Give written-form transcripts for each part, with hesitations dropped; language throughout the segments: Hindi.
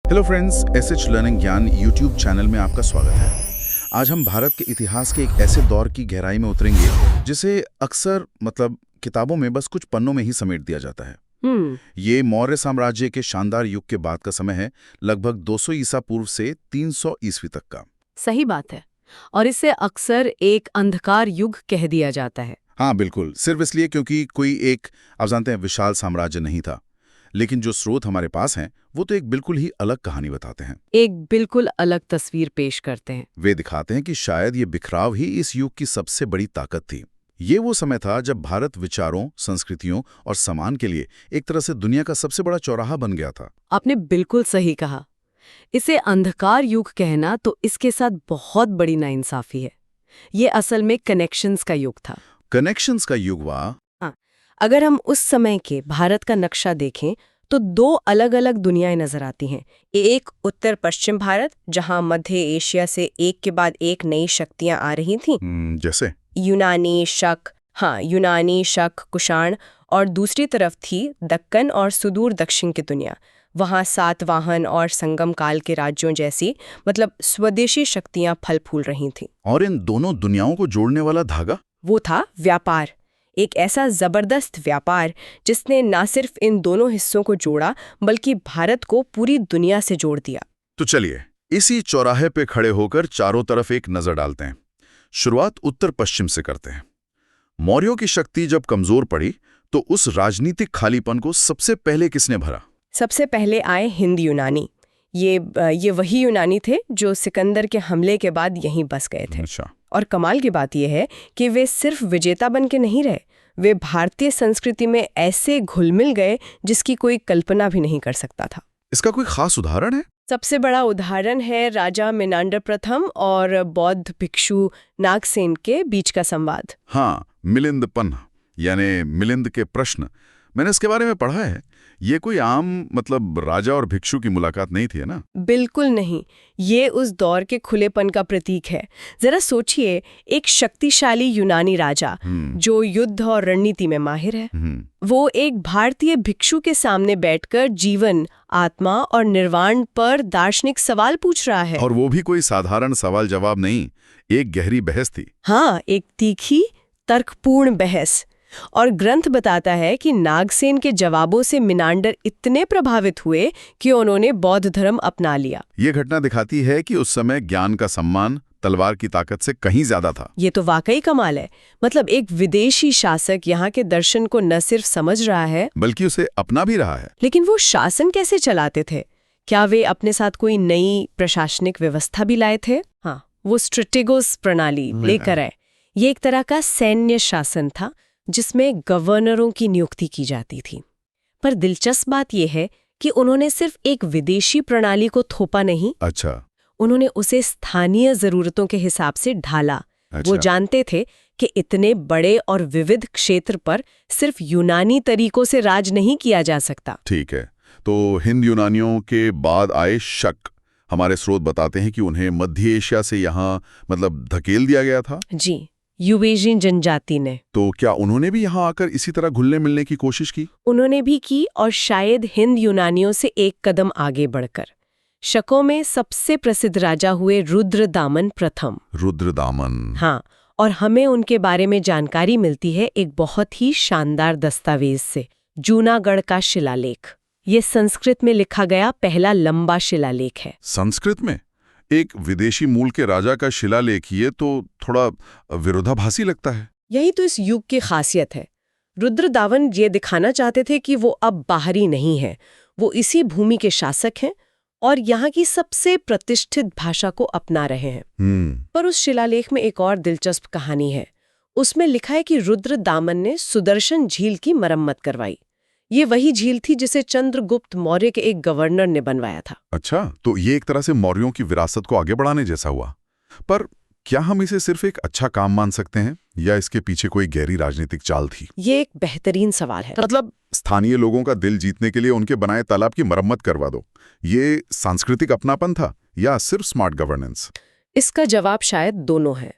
हेलो फ्रेंड्स, एसएच लर्निंग ज्ञान यूट्यूब चैनल में आपका स्वागत है। आज हम भारत के इतिहास के एक ऐसे दौर की गहराई में उतरेंगे जिसे अक्सर किताबों में बस कुछ पन्नों में ही समेट दिया जाता है। ये मौर्य साम्राज्य के शानदार युग के बाद का समय है, लगभग 200 ईसा पूर्व से 300 ईस्वी तक का। सही बात है। और इसे अक्सर एक अंधकार युग कह दिया जाता है। हाँ बिल्कुल, सिर्फ इसलिए क्योंकि कोई एक, आप जानते हैं, विशाल साम्राज्य नहीं था। लेकिन जो स्रोत हमारे पास हैं वो तो एक बिल्कुल ही अलग कहानी बताते हैं, एक बिल्कुल अलग तस्वीर पेश करते हैं। वे दिखाते हैं कि शायद ये बिखराव ही इस युग की सबसे बड़ी ताकत थी। ये वो समय था जब भारत विचारों, संस्कृतियों और सम्मान के लिए एक तरह से दुनिया का सबसे बड़ा चौराहा बन गया था। आपने बिल्कुल सही कहा। इसे अंधकार युग कहना तो इसके साथ बहुत बड़ी नाइंसाफी है। ये असल में कनेक्शंस का युग था। कनेक्शंस का युग हुआ। अगर हम उस समय के भारत का नक्शा देखें तो दो अलग अलग दुनियाएं नजर आती हैं। एक उत्तर पश्चिम भारत, जहां मध्य एशिया से एक के बाद एक नई शक्तियां आ रही थीं, जैसे यूनानी, शक, कुषाण, और दूसरी तरफ थी दक्कन और सुदूर दक्षिण की दुनिया। वहां सातवाहन और संगम काल के राज्यों जैसी स्वदेशी शक्तियां फल फूल रही थीं। और इन दोनों दुनियाओं को जोड़ने वाला धागा वो था व्यापार। एक ऐसा जबरदस्त व्यापार जिसने न सिर्फ इन दोनों हिस्सों को जोड़ा बल्कि भारत को पूरी दुनिया से जोड़ दिया। तो चलिए इसी चौराहे पे खड़े होकर चारों तरफ एक नजर डालते हैं। शुरुआत उत्तर पश्चिम से करते हैं। मौर्यों की शक्ति जब कमजोर पड़ी तो उस राजनीतिक खालीपन को सबसे पहले किसने भरा? सबसे पहले आए हिंद यूनानी। ये वही यूनानी थे जो सिकंदर के हमले के बाद यहीं बस गए थे। अच्छा। और कमाल की बात यह है कि वे सिर्फ विजेता बन के नहीं रहे, वे भारतीय संस्कृति में ऐसे घुल मिल गए जिसकी कोई कल्पना भी नहीं कर सकता था। इसका कोई खास उदाहरण है? सबसे बड़ा उदाहरण है राजा मेनांडर प्रथम और बौद्ध भिक्षु नागसेन के बीच का संवाद। हाँ, मिलिंद पन्ह यानी मिलिंद के प्रश्न। मैंने इसके बारे में पढ़ा है। ये कोई आम राजा और भिक्षु की मुलाकात नहीं थी, है ना? बिल्कुल नहीं, ये उस दौर के खुलेपन का प्रतीक है। जरा सोचिए, एक शक्तिशाली यूनानी राजा जो युद्ध और रणनीति में माहिर है, वो एक भारतीय भिक्षु के सामने बैठकर जीवन, आत्मा और निर्वाण पर दार्शनिक सवाल पूछ रहा है। और वो भी कोई साधारण सवाल जवाब नहीं, एक गहरी बहस थी। हाँ, एक तीखी, तर्कपूर्ण बहस। और ग्रंथ बताता है कि नागसेन के जवाबों से मिनांडर इतने प्रभावित हुए कि उन्होंने बौद्ध धर्म अपना लिया। ये घटना दिखाती है कि उस समय ज्ञान का सम्मान तलवार की ताकत से कहीं ज्यादा था। ये तो वाकई कमाल है। एक विदेशी शासक यहाँ के दर्शन को न सिर्फ समझ रहा है बल्कि उसे अपना भी रहा है। लेकिन वो शासन कैसे चलाते थे? क्या वे अपने साथ कोई नई प्रशासनिक व्यवस्था भी लाए थे? हाँ, वो स्ट्रेटेगोस प्रणाली लेकर आए। ये एक तरह का सैन्य शासन था जिसमें गवर्नरों की नियुक्ति की जाती थी। पर दिलचस्प बात यह है कि उन्होंने सिर्फ एक विदेशी प्रणाली को थोपा नहीं। अच्छा। उन्होंने उसे स्थानीय जरूरतों के हिसाब से ढाला। अच्छा। वो जानते थे कि इतने बड़े और विविध क्षेत्र पर सिर्फ यूनानी तरीकों से राज नहीं किया जा सकता। ठीक है, तो हिंद यूनानियों के बाद आए शक। हमारे स्रोत बताते हैं कि उन्हें मध्य एशिया से यहाँ धकेल दिया गया था। जी, यूरेशियन जनजाति ने। तो क्या उन्होंने भी यहाँ आकर इसी तरह घुलने मिलने की कोशिश की? उन्होंने भी की, और शायद हिंद यूनानियों से एक कदम आगे बढ़कर। शकों में सबसे प्रसिद्ध राजा हुए रुद्रदामन प्रथम। रुद्रदामन। हाँ, और हमें उनके बारे में जानकारी मिलती है एक बहुत ही शानदार दस्तावेज से, जूनागढ़ का शिलालेख। ये संस्कृत में लिखा गया पहला लंबा शिलालेख है। संस्कृत में? एक विदेशी मूल के राजा का शिलालेख, ये तो थोड़ा विरोधाभासी लगता है। यही तो इस युग की खासियत है। रुद्रदामन ये दिखाना चाहते थे कि वो अब बाहरी नहीं है, वो इसी भूमि के शासक हैं और यहाँ की सबसे प्रतिष्ठित भाषा को अपना रहे हैं। पर उस शिलालेख में एक और दिलचस्प कहानी है। उसमें लिखा है कि रुद्रदामन ने सुदर्शन झील की मरम्मत करवाई। ये वही झील थी जिसे चंद्रगुप्त मौर्य के एक गवर्नर ने बनवाया था। अच्छा, तो ये एक तरह से मौर्यों की विरासत को आगे बढ़ाने जैसा हुआ। पर क्या हम इसे सिर्फ एक अच्छा काम मान सकते हैं या इसके पीछे कोई गहरी राजनीतिक चाल थी? ये एक बेहतरीन सवाल है। स्थानीय लोगों का दिल जीतने के लिए उनके बनाए तालाब की मरम्मत करवा दो, ये सांस्कृतिक अपनापन था या सिर्फ स्मार्ट गवर्नेंस? इसका जवाब शायद दोनों है।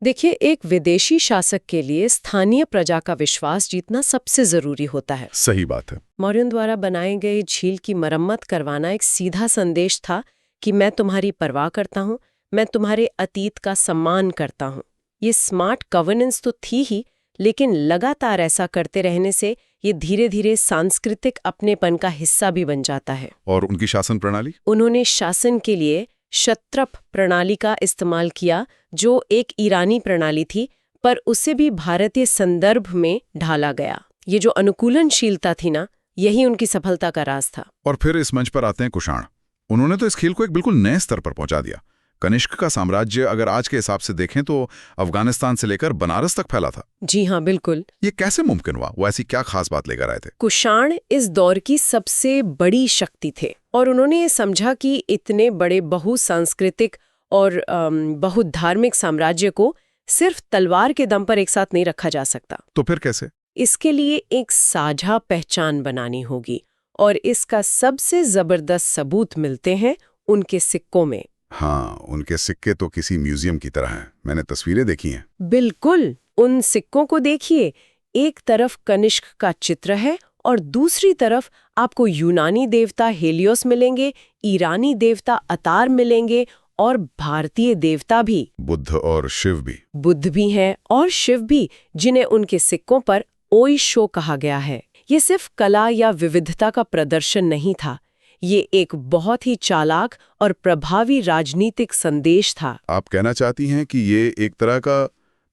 देखिए, एक विदेशी शासक के लिए स्थानीय प्रजा का विश्वास जीतना सबसे जरूरी होता है। सही बात है। मौर्यों द्वारा बनाई गई झील की मरम्मत करवाना एक सीधा संदेश था कि मैं तुम्हारी परवाह करता हूँ, मैं तुम्हारे अतीत का सम्मान करता हूँ। ये स्मार्ट गवर्नेंस तो थी ही, लेकिन लगातार ऐसा करते रहने से ये धीरे धीरे सांस्कृतिक अपनेपन का हिस्सा भी बन जाता है। और उनकी शासन प्रणाली? उन्होंने शासन के लिए क्षत्रप प्रणाली का इस्तेमाल किया, जो एक ईरानी प्रणाली थी, पर उसे भी भारतीय संदर्भ में ढाला गया। ये जो अनुकूलनशीलता थी ना, यही उनकी सफलता का राज था। और फिर इस मंच पर आते हैं कुषाण। उन्होंने तो इस खेल को एक बिल्कुल नए स्तर पर पहुंचा दिया। कनिष्क का साम्राज्य अगर आज के हिसाब से देखें तो अफगानिस्तान से लेकर बनारस तक फैला था। जी हाँ, बिल्कुल। ये कैसे मुमकिन हुआ? वो ऐसी क्या खास बात लेकर आए थे? कुषाण इस दौर की सबसे बड़ी शक्ति थे और उन्होंने ये समझा कि इतने बड़े बहुसांस्कृतिक और बहुधार्मिक साम्राज्य को सिर्फ तलवार के दम पर एक साथ नहीं रखा जा सकता। तो फिर कैसे? इसके लिए एक साझा पहचान बनानी होगी, और इसका सबसे जबरदस्त सबूत मिलते हैं उनके सिक्कों में। हाँ, उनके सिक्के तो किसी म्यूजियम की तरह हैं। मैंने तस्वीरें देखी हैं। बिल्कुल, उन सिक्कों को देखिए। एक तरफ कनिष्क का चित्र है और दूसरी तरफ आपको यूनानी देवता हेलियोस मिलेंगे, ईरानी देवता अतार मिलेंगे और भारतीय देवता भी, बुद्ध और शिव भी। बुद्ध भी हैं और शिव भी, जिन्हें उनके सिक्कों पर ओई शो कहा गया है। ये सिर्फ कला या विविधता का प्रदर्शन नहीं था, ये एक बहुत ही चालाक और प्रभावी राजनीतिक संदेश था। आप कहना चाहती हैं कि ये एक तरह का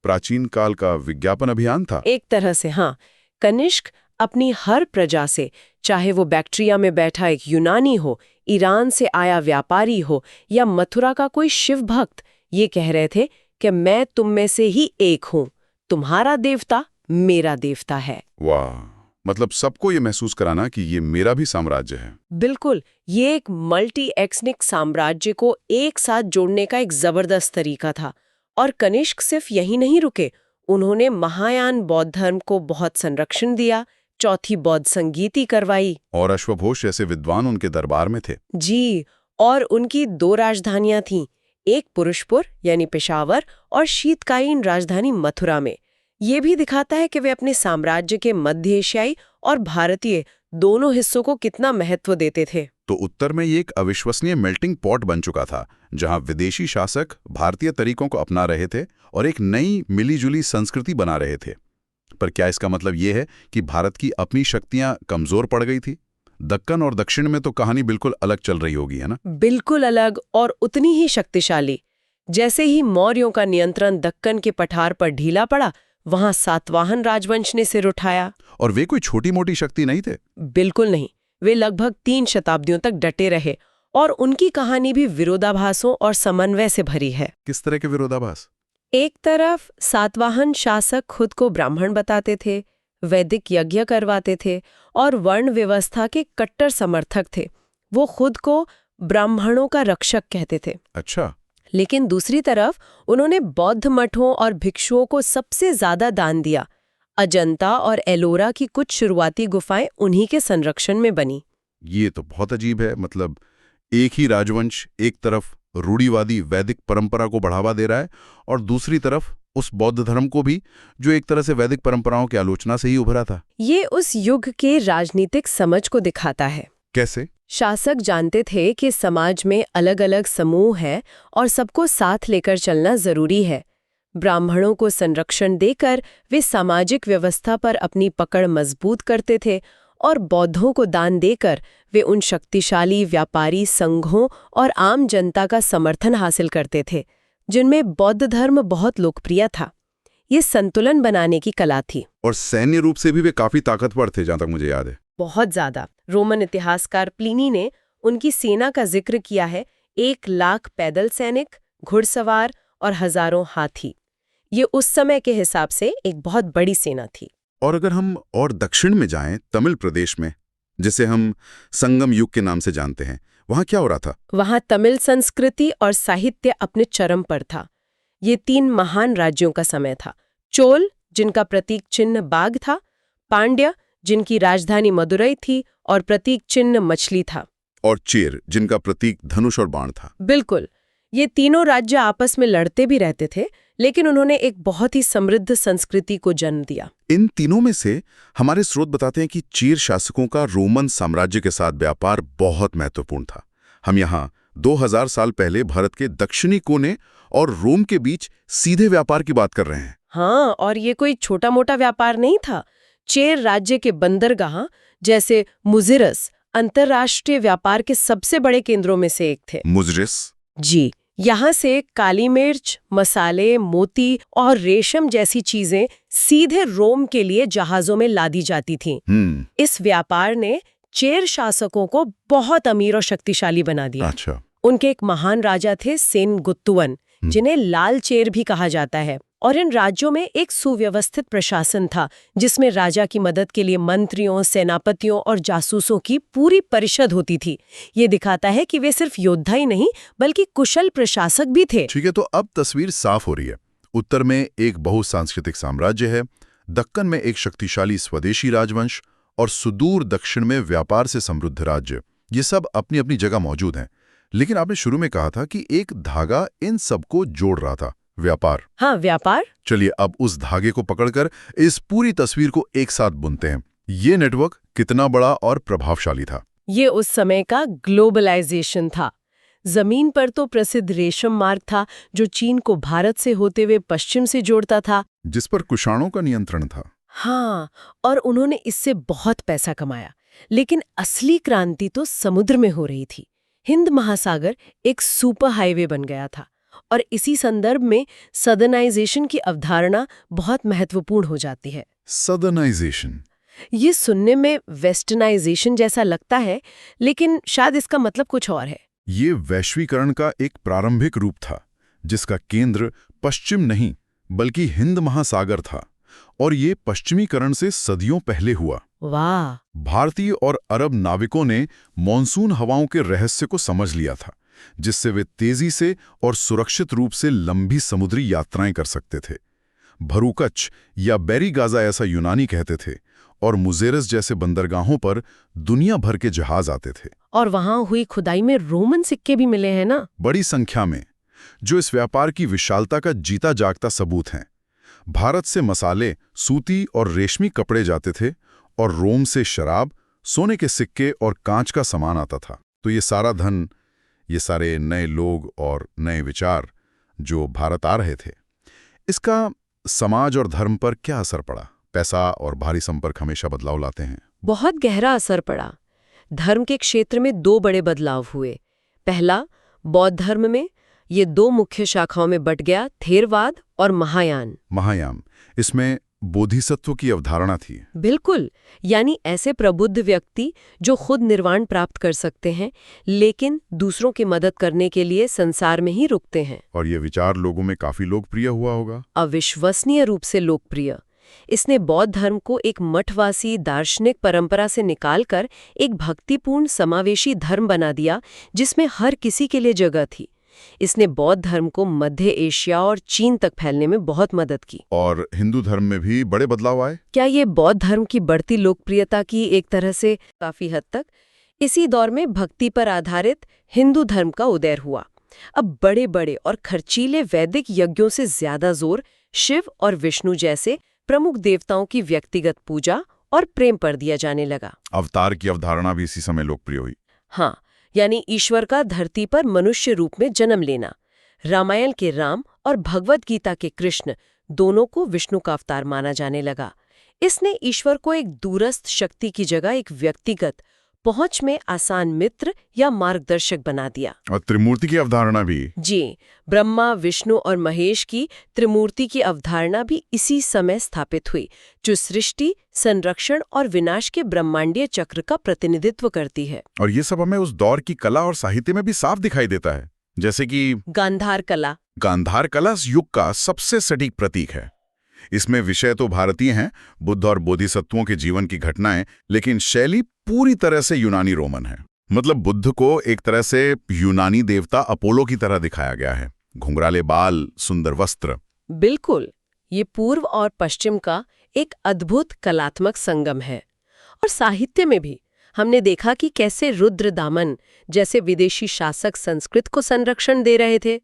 प्राचीन काल का विज्ञापन अभियान था? एक तरह से, हाँ। कनिष्क अपनी हर प्रजा से, चाहे वो बैक्ट्रिया में बैठा एक यूनानी हो, ईरान से आया व्यापारी हो या मथुरा का कोई शिव भक्त, ये कह रहे थे कि मैं तुम में से ही एक हूँ, तुम्हारा देवता मेरा देवता है। वाह, मतलब सबको ये महसूस कराना कि ये मेरा भी साम्राज्य है। बिल्कुल, ये एक मल्टी एथनिक साम्राज्य को एक साथ जोड़ने का एक जबरदस्त तरीका था। और कनिष्क सिर्फ यही नहीं रुके, उन्होंने महायान बौद्ध धर्म को बहुत संरक्षण दिया, चौथी बौद्ध संगीति करवाई। और अश्वघोष जैसे विद्वान उनके दरबार में थे। जी, और उनकी 2 राजधानियां थीं, एक पुरुषपुर यानी पेशावर और शीतकालीन राजधानी मथुरा में। ये भी दिखाता है कि वे अपने साम्राज्य के मध्य एशियाई और भारतीय दोनों हिस्सों को कितना महत्व देते थे। तो उत्तर में ये एक अविश्वसनीय मेल्टिंग पॉट बन चुका था, जहां विदेशी शासक भारतीय तरीकों को अपना रहे थे और एक नई मिलीजुली संस्कृति बना रहे थे। पर क्या इसका मतलब ये है कि भारत की अपनी शक्तियां कमजोर पड़ गई थी? दक्कन और दक्षिण में तो कहानी बिल्कुल अलग चल रही होगी, है ना? बिल्कुल अलग और उतनी ही शक्तिशाली। जैसे ही मौर्यों का नियंत्रण दक्कन के पठार पर ढीला पड़ा, वहां सातवाहन राजवंश ने सिर उठाया। और वे कोई छोटी मोटी शक्ति नहीं थे। बिल्कुल नहीं, वे लगभग 3 शताब्दियों तक डटे रहे और उनकी कहानी भी विरोधाभासों और समन्वय से भरी है। किस तरह के विरोधाभास? एक तरफ सातवाहन शासक खुद को ब्राह्मण बताते थे, वैदिक यज्ञ करवाते थे और वर्ण व्यवस्था के कट्टर समर्थक थे। वो खुद को ब्राह्मणों का रक्षक कहते थे। अच्छा। लेकिन दूसरी तरफ उन्होंने बौद्ध मठों और भिक्षुओं को सबसे ज्यादा दान दिया। अजंता और एलोरा की कुछ शुरुआती गुफाएं उन्हीं के संरक्षण में बनी। ये तो बहुत अजीब है। मतलब एक ही राजवंश एक तरफ रूढ़िवादी वैदिक परंपरा को बढ़ावा दे रहा है और दूसरी तरफ उस बौद्ध धर्म को भी, जो एक तरह से वैदिक परंपराओं की आलोचना से ही उभरा था। ये उस युग के राजनीतिक समझ को दिखाता है। कैसे? शासक जानते थे कि समाज में अलग अलग समूह हैं और सबको साथ लेकर चलना जरूरी है। ब्राह्मणों को संरक्षण देकर वे सामाजिक व्यवस्था पर अपनी पकड़ मजबूत करते थे और बौद्धों को दान देकर वे उन शक्तिशाली व्यापारी संघों और आम जनता का समर्थन हासिल करते थे, जिनमें बौद्ध धर्म बहुत लोकप्रिय था। ये संतुलन बनाने की कला थी। और सैन्य रूप से भी वे काफी ताकतवर थे, जहां तक मुझे याद है। बहुत ज्यादा। रोमन इतिहासकार प्लिनी ने उनकी सेना का जिक्र किया है, 1 लाख पैदल सैनिक, घुड़सवार और हजारों हाथी। ये उस समय के हिसाब से एक बहुत बड़ी सेना थी। और अगर हम और दक्षिण में जाएं, तमिल प्रदेश में, जिसे हम संगम युग के नाम से जानते हैं, वहां क्या हो रहा था? वहां तमिल संस्कृति और साहित्य अपने चरम पर था। ये 3 महान राज्यों का समय था। चोल, जिनका प्रतीक चिन्ह बाघ था, पांड्य, जिनकी राजधानी मदुरई थी और प्रतीक चिन्ह मछली था, और चेर, जिनका प्रतीक धनुष और बाण था। बिल्कुल। ये तीनों राज्य आपस में लड़ते भी रहते थे, लेकिन उन्होंने एक बहुत ही समृद्ध संस्कृति को जन्म दिया। इन तीनों में से हमारे स्रोत बताते हैं कि चीर शासकों का रोमन साम्राज्य के साथ व्यापार बहुत महत्वपूर्ण था। हम यहाँ 2000 साल पहले भारत के दक्षिणी कोने और रोम के बीच सीधे व्यापार की बात कर रहे हैं। हाँ, और ये कोई छोटा मोटा व्यापार नहीं था। चेर राज्य के बंदरगाह जैसे मुजिरस अंतर्राष्ट्रीय व्यापार के सबसे बड़े केंद्रों में से एक थे। मुजरिस? जी, यहाँ से काली मिर्च, मसाले, मोती और रेशम जैसी चीजें सीधे रोम के लिए जहाजों में लादी जाती थीं। इस व्यापार ने चेर शासकों को बहुत अमीर और शक्तिशाली बना दिया। अच्छा। उनके एक महान राजा थे सेनगुत्तुवन, जिन्हें लाल चेर भी कहा जाता है। और इन राज्यों में एक सुव्यवस्थित प्रशासन था, जिसमें राजा की मदद के लिए मंत्रियों, सेनापतियों और जासूसों की पूरी परिषद होती थी। ये दिखाता है कि वे सिर्फ योद्धा ही नहीं बल्कि कुशल प्रशासक भी थे। ठीक है, तो अब तस्वीर साफ हो रही है। उत्तर में एक बहुसांस्कृतिक साम्राज्य है, दक्कन में एक शक्तिशाली स्वदेशी राजवंश और सुदूर दक्षिण में व्यापार से समृद्ध राज्य। ये सब अपनी अपनी जगह मौजूद हैं। लेकिन आपने शुरू में कहा था कि एक धागा इन सबको जोड़ रहा था, व्यापार। हाँ, व्यापार। चलिए अब उस धागे को पकड़कर इस पूरी तस्वीर को एक साथ बुनते हैं। ये नेटवर्क कितना बड़ा और प्रभावशाली था? ये उस समय का ग्लोबलाइजेशन था। जमीन पर तो प्रसिद्ध रेशम मार्ग था, जो चीन को भारत से होते हुए पश्चिम से जोड़ता था, जिस पर कुषाणों का नियंत्रण था। हाँ, और उन्होंने इससे बहुत पैसा कमाया। लेकिन असली क्रांति तो समुद्र में हो रही थी। हिंद महासागर एक सुपर हाईवे बन गया था, और इसी संदर्भ में सदर्नाइजेशन की अवधारणा बहुत महत्वपूर्ण हो जाती है। सदर्नाइजेशन? ये सुनने में वेस्टर्नाइजेशन जैसा लगता है, लेकिन शायद इसका मतलब कुछ और है। ये वैश्वीकरण का एक प्रारंभिक रूप था, जिसका केंद्र पश्चिम नहीं बल्कि हिंद महासागर था, और ये पश्चिमीकरण से सदियों पहले हुआ। वाह! भारतीय और अरब नाविकों ने मॉनसून हवाओं के रहस्य को समझ लिया था, जिससे वे तेजी से और सुरक्षित रूप से लंबी समुद्री यात्राएं कर सकते थे। भरूकच या बेरी गाजा ऐसा यूनानी कहते थे, और मुजेरस जैसे बंदरगाहों पर दुनिया भर के जहाज आते थे। और वहां हुई खुदाई में रोमन सिक्के भी मिले हैं ना? बड़ी संख्या में, जो इस व्यापार की विशालता का जीता जागता सबूत हैं। भारत से मसाले, सूती और रेशमी कपड़े जाते थे, और रोम से शराब, सोने के सिक्के और कांच का सामान आता था। तो ये सारा धन, ये सारे नए लोग और नए विचार जो भारत आ रहे थे, इसका समाज और धर्म पर क्या असर पड़ा? पैसा और भारी संपर्क हमेशा बदलाव लाते हैं। बहुत गहरा असर पड़ा। धर्म के क्षेत्र में दो बड़े बदलाव हुए। पहला, बौद्ध धर्म में ये दो मुख्य शाखाओं में बंट गया, थेरवाद और महायान। महायान, इसमें बोधिसत्व की अवधारणा थी। बिल्कुल, यानी ऐसे प्रबुद्ध व्यक्ति जो खुद निर्वाण प्राप्त कर सकते हैं, लेकिन दूसरों की मदद करने के लिए संसार में ही रुकते हैं। और ये विचार लोगों में काफी लोकप्रिय हुआ होगा। अविश्वसनीय रूप से लोकप्रिय। इसने बौद्ध धर्म को एक मठवासी दार्शनिक परंपरा से निकालकर एक भक्तिपूर्ण समावेशी धर्म बना दिया, जिसमें हर किसी के लिए जगह थी। इसने बौद्ध धर्म को मध्य एशिया और चीन तक फैलने में बहुत मदद की। और हिंदू धर्म में भी बड़े बदलाव आए। क्या ये बौद्ध धर्म की बढ़ती लोकप्रियता की एक तरह से काफी हद तक? इसी दौर में भक्ति पर आधारित हिंदू धर्म का उदय हुआ। अब बड़े बड़े और खर्चीले वैदिक यज्ञों से ज्यादा जोर शिव और विष्णु जैसे प्रमुख देवताओं की व्यक्तिगत पूजा और प्रेम पर दिया जाने लगा। अवतार की अवधारणा भी इसी समय लोकप्रिय हुई। हाँ, यानी ईश्वर का धरती पर मनुष्य रूप में जन्म लेना। रामायण के राम और भगवद गीता के कृष्ण दोनों को विष्णु का अवतार माना जाने लगा। इसने ईश्वर को एक दूरस्थ शक्ति की जगह एक व्यक्तिगत, पहुंच में आसान मित्र या मार्गदर्शक बना दिया। और त्रिमूर्ति की अवधारणा भी। जी, ब्रह्मा, विष्णु और महेश की त्रिमूर्ति की अवधारणा भी इसी समय स्थापित हुई, जो सृष्टि, संरक्षण और विनाश के ब्रह्मांडीय चक्र का प्रतिनिधित्व करती है। और ये सब हमें उस दौर की कला और साहित्य में भी साफ दिखाई देता है, जैसे कि गांधार कला। गांधार कला इस युग का सबसे सटीक प्रतीक है। इसमें विषय तो भारतीय हैं, बुद्ध और बोधिसत्वों के जीवन की घटनाएं, लेकिन शैली पूरी तरह से यूनानी रोमन है। मतलब बुद्ध को एक तरह से यूनानी देवता अपोलो की तरह दिखाया गया है। घुंघराले बाल, सुंदर वस्त्र। बिल्कुल, ये पूर्व और पश्चिम का एक अद्भुत कलात्मक संगम है। और साहित्य में भी हमने देखा कि कैसे रुद्रदामन जैसे विदेशी शासक संस्कृत को संरक्षण दे रहे थे।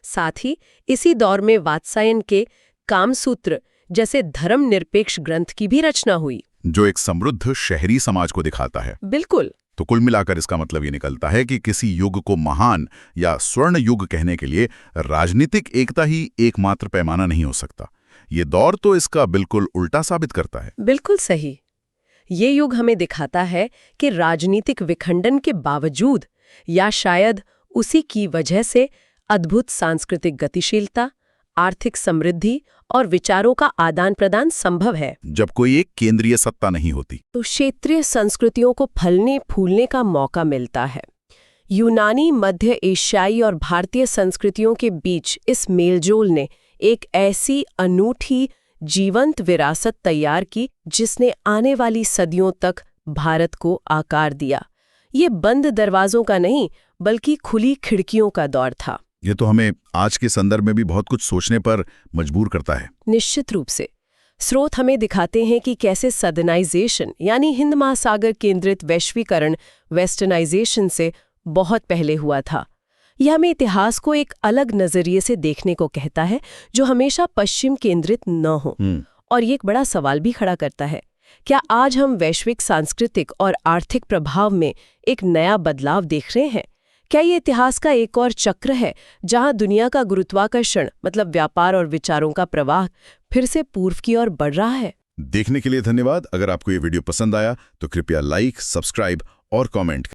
साथ ही इसी दौर में वात्सायन के कामसूत्र जैसे धर्मनिरपेक्ष ग्रंथ की भी रचना हुई। जो एक समृद्ध शहरी समाज को दिखाता है। बिल्कुल। तो कुल मिलाकर इसका मतलब ये निकलता है कि किसी युग को महान या स्वर्ण युग कहने के लिए राजनीतिक एकता ही एकमात्र पैमाना नहीं हो सकता। ये दौर तो इसका बिल्कुल उल्टा साबित करता है। बिल्कुल सही। ये युग हमें दिखाता है कि राजनीतिक विखंडन के बावजूद या शायद उसी की वजह से अद्भुत सांस्कृतिक गतिशीलता, आर्थिक समृद्धि और विचारों का आदान प्रदान संभव है। जब कोई एक केंद्रीय सत्ता नहीं होती तो क्षेत्रीय संस्कृतियों को फलने फूलने का मौका मिलता है। यूनानी, मध्य एशियाई और भारतीय संस्कृतियों के बीच इस मेलजोल ने एक ऐसी अनूठी जीवंत विरासत तैयार की जिसने आने वाली सदियों तक भारत को आकार दिया। ये बंद दरवाजों का नहीं बल्कि खुली खिड़कियों का दौर था। ये तो हमें आज के संदर्भ में भी बहुत कुछ सोचने पर मजबूर करता है। निश्चित रूप से। स्रोत हमें दिखाते हैं कि कैसे सदनाइजेशन यानी हिंद महासागर केंद्रित वैश्वीकरण वेस्टर्नाइजेशन से बहुत पहले हुआ था। यह हमें इतिहास को एक अलग नजरिए से देखने को कहता है जो हमेशा पश्चिम केंद्रित न हो। और ये एक बड़ा सवाल भी खड़ा करता है, क्या आज हम वैश्विक सांस्कृतिक और आर्थिक प्रभाव में एक नया बदलाव देख रहे हैं? क्या ये इतिहास का एक और चक्र है जहां दुनिया का गुरुत्वाकर्षण मतलब व्यापार और विचारों का प्रवाह फिर से पूर्व की ओर बढ़ रहा है? देखने के लिए धन्यवाद। अगर आपको ये वीडियो पसंद आया तो कृपया लाइक, सब्सक्राइब और कमेंट